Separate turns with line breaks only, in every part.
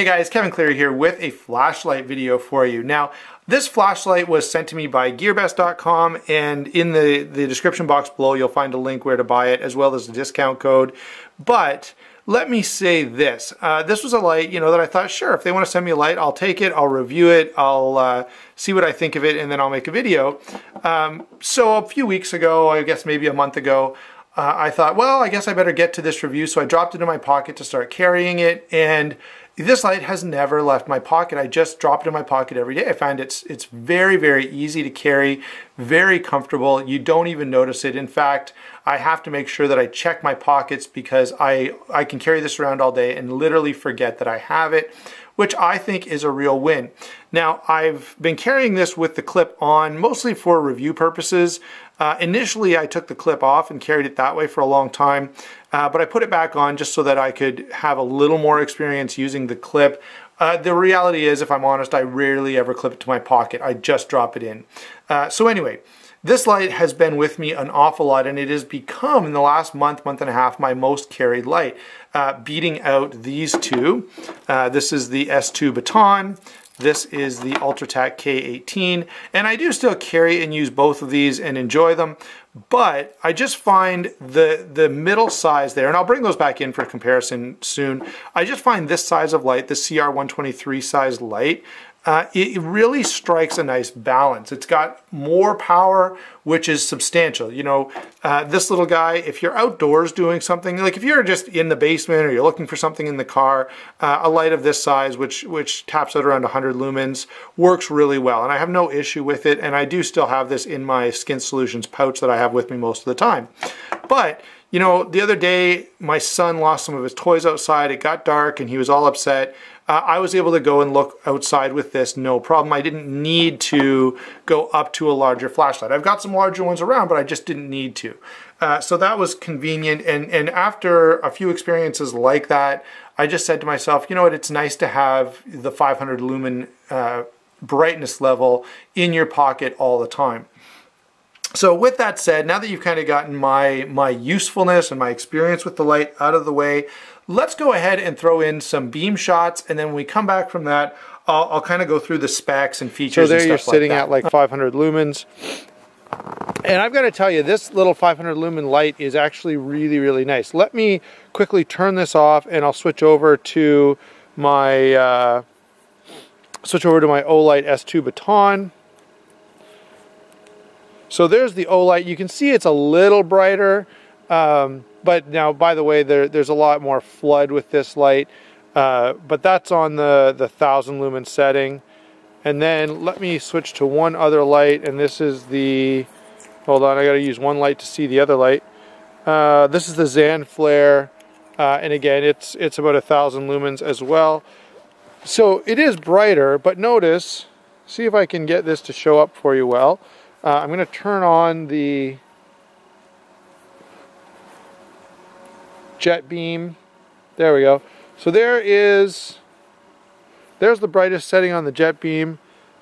Hey guys, Kevin Cleary here with a flashlight video for you. Now, this flashlight was sent to me by gearbest.com, and in the description box below you'll find a link where to buy it as well as the discount code. But let me say this. This was a light, that I thought, sure, if they want to send me a light, I'll take it, I'll review it, I'll see what I think of it, and then I'll make a video. So a few weeks ago, I guess maybe a month ago, I thought, well, I guess I better get to this review. So I dropped it in my pocket to start carrying it, and this light has never left my pocket. I just drop it in my pocket every day. I find it's very, very easy to carry, very comfortable. You don't even notice it. In fact, I have to make sure that I check my pockets because I can carry this around all day and literally forget that I have it, which I think is a real win. Now, I've been carrying this with the clip on mostly for review purposes. Initially, I took the clip off and carried it that way for a long time, but I put it back on just so that I could have a little more experience using the clip. The reality is, if I'm honest, I rarely ever clip it to my pocket. I just drop it in. So anyway, this light has been with me an awful lot, and it has become, in the last month and a half, my most carried light, beating out these two. This is the S2 Baton. This is the Ultratech K18, and I do still carry and use both of these and enjoy them, but I just find the middle size there, and I'll bring those back in for comparison soon. I just find this size of light, the CR123 size light, it really strikes a nice balance. It's got more power, which is substantial. This little guy, if you're outdoors doing something, like if you're just in the basement or you're looking for something in the car, a light of this size, which taps out around 100 lumens, works really well. And I have no issue with it, and I do still have this in my Skin Solutions pouch that I have with me most of the time. But the other day, my son lost some of his toys outside. It got dark and he was all upset. I was able to go and look outside with this, no problem. I didn't need to go up to a larger flashlight. I've got some larger ones around, but I just didn't need to. So that was convenient. And after a few experiences like that, I just said to myself, you know what, it's nice to have the 500 lumen brightness level in your pocket all the time. So with that said, now that you've kind of gotten my usefulness and my experience with the light out of the way, let's go ahead and throw in some beam shots, and then when we come back from that, I'll kind of go through the specs and features.
So there
and
you're
stuff
sitting
like
at like 500 lumens. And I've got to tell you, this little 500 lumen light is actually really, really nice. Let me quickly turn this off, and I'll switch over to my Olight S2 Baton. So there's the Olight. You can see it's a little brighter, but now, by the way, there's a lot more flood with this light, but that's on the 1000 lumen setting. And then let me switch to one other light, and this is the, hold on, I got to use one light to see the other light. This is the Zan Flare, and again, it's about 1000 lumens as well. So it is brighter, but notice, see if I can get this to show up for you well. I'm going to turn on the Jetbeam. There we go. So there's the brightest setting on the Jetbeam.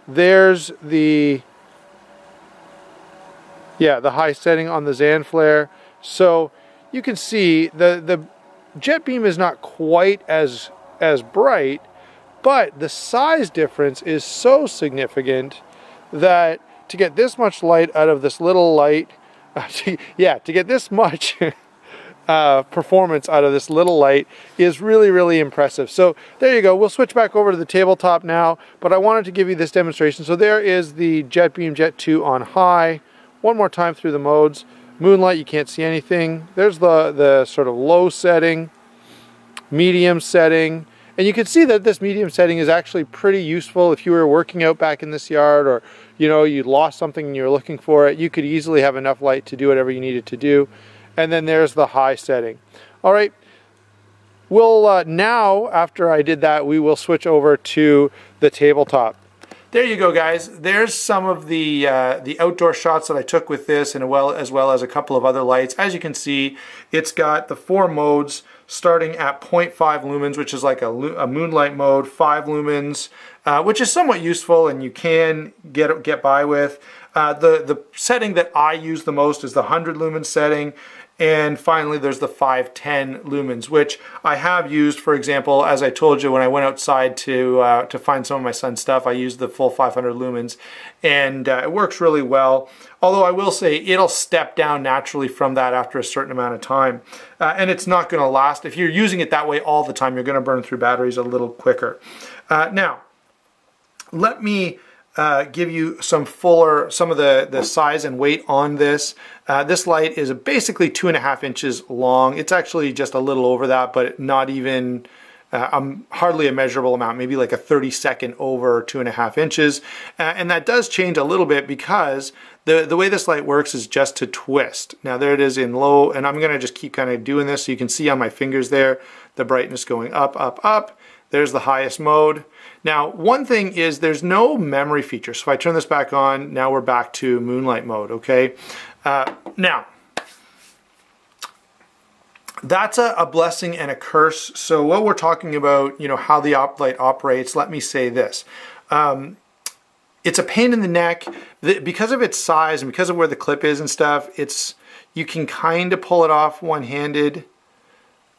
There's the high setting on the Zan Flare. So you can see the Jetbeam is not quite as bright, but the size difference is so significant that to get this much light out of this little light, to get this much performance out of this little light is really, really impressive. So there you go. We'll switch back over to the tabletop now, but I wanted to give you this demonstration. So there is the Jetbeam Jet 2 on high. One more time through the modes. Moonlight, you can't see anything. There's the sort of low setting, medium setting. And you can see that this medium setting is actually pretty useful if you were working out back in this yard, or you lost something and you were looking for it. You could easily have enough light to do whatever you needed to do. And then there's the high setting. All right, we'll now, after I did that, we will switch over to the tabletop.
There you go, guys. There's some of the outdoor shots that I took with this, and as well as a couple of other lights. As you can see, it's got the 4 modes starting at 0.5 lumens, which is like a moonlight mode, 5 lumens, which is somewhat useful and you can get by with. The setting that I use the most is the 100 lumen setting. And finally, there's the 510 lumens, which I have used, for example, as I told you, when I went outside to find some of my son's stuff, I used the full 500 lumens, and it works really well. Although I will say it'll step down naturally from that after a certain amount of time. And it's not going to last. If you're using it that way all the time, you're going to burn through batteries a little quicker. Now, let me give you some of the size and weight on this. This light is basically 2.5 inches long. It's actually just a little over that, but not even hardly a measurable amount, maybe like a 32nd over 2.5 inches. And that does change a little bit because the way this light works is just to twist. Now there it is in low, and I'm gonna just keep kind of doing this so you can see on my fingers there, the brightness going up, up, up. There's the highest mode. Now, one thing is there's no memory feature. So if I turn this back on, now we're back to moonlight mode, okay? Now, that's a blessing and a curse. So what we're talking about, you know, how the light operates, let me say this. It's a pain in the neck. Because of its size and because of where the clip is and stuff, you can kind of pull it off one-handed,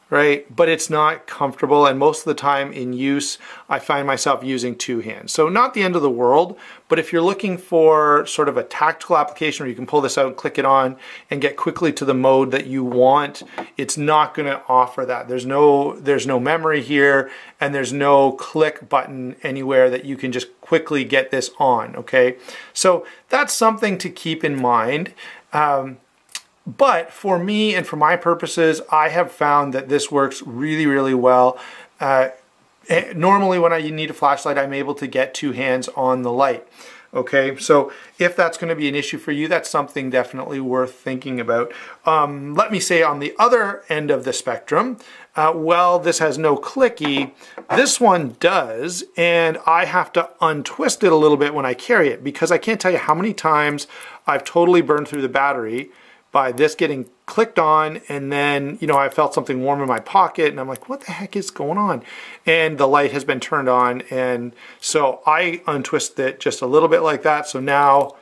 right? But it's not comfortable, and most of the time in use, I find myself using two hands. So not the end of the world, but if you're looking for sort of a tactical application where you can pull this out and click it on and get quickly to the mode that you want, it's not gonna offer that. There's no memory here, and there's no click button anywhere that you can just quickly get this on, okay? So that's something to keep in mind. But for me and for my purposes, I have found that this works really, really well. Normally when I need a flashlight, I'm able to get two hands on the light. Okay, so if that's going to be an issue for you, that's something definitely worth thinking about. Let me say on the other end of the spectrum, well, this has no clicky. This one does, and I have to untwist it a little bit when I carry it because I can't tell you how many times I've totally burned through the battery by this getting clicked on, and then, you know, I felt something warm in my pocket and I'm like, what the heck is going on? And the light has been turned on, and so I untwist it just a little bit like that. So now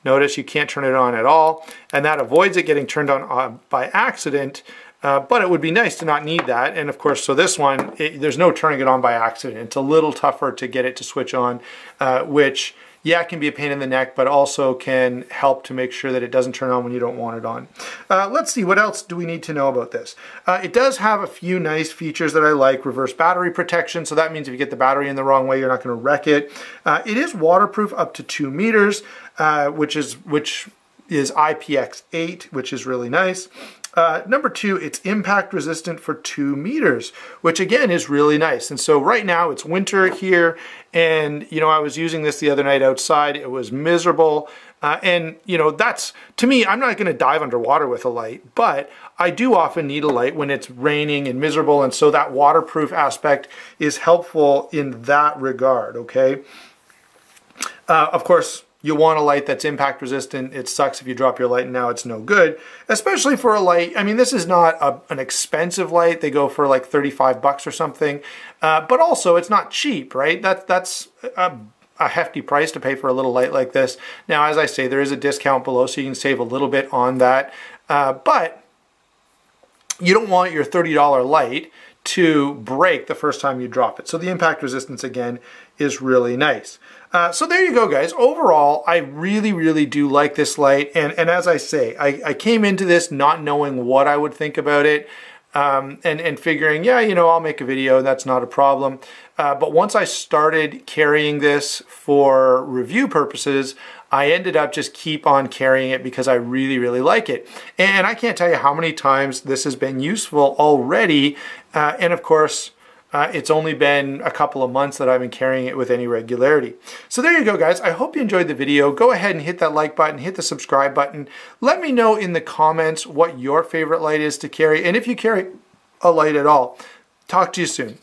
notice you can't turn it on at all, and that avoids it getting turned on by accident. But it would be nice to not need that. And of course, so this one, there's no turning it on by accident. It's a little tougher to get it to switch on, which, yeah, it can be a pain in the neck, but also can help to make sure that it doesn't turn on when you don't want it on. Let's see, what else do we need to know about this? It does have a few nice features that I like. Reverse battery protection, so that means if you get the battery in the wrong way, you're not going to wreck it. It is waterproof up to 2 meters, which is IPX8, which is really nice. Number 2, it's impact resistant for 2 meters, which again is really nice. And so right now it's winter here, and you know, I was using this the other night outside. It was miserable, and you know, that's, to me, I'm not going to dive underwater with a light, but I do often need a light when it's raining and miserable, and so that waterproof aspect is helpful in that regard, okay? Of course, you want a light that's impact resistant. It sucks if you drop your light and now it's no good, especially for a light. I mean, this is not an expensive light. They go for like 35 bucks or something, but also it's not cheap, right? That's a hefty price to pay for a little light like this. Now, as I say, there is a discount below, so you can save a little bit on that, but you don't want your $30 light to break the first time you drop it. So the impact resistance, again, is really nice. So there you go, guys. Overall, I really, really do like this light. And as I say, I came into this not knowing what I would think about it, and figuring, yeah, you know, I'll make a video. That's not a problem. But once I started carrying this for review purposes, I ended up just keep on carrying it because I really, really like it. And I can't tell you how many times this has been useful already. And of course, it's only been a couple of months that I've been carrying it with any regularity. So there you go, guys. I hope you enjoyed the video. Go ahead and hit that like button, hit the subscribe button. Let me know in the comments what your favorite light is to carry, and if you carry a light at all. Talk to you soon.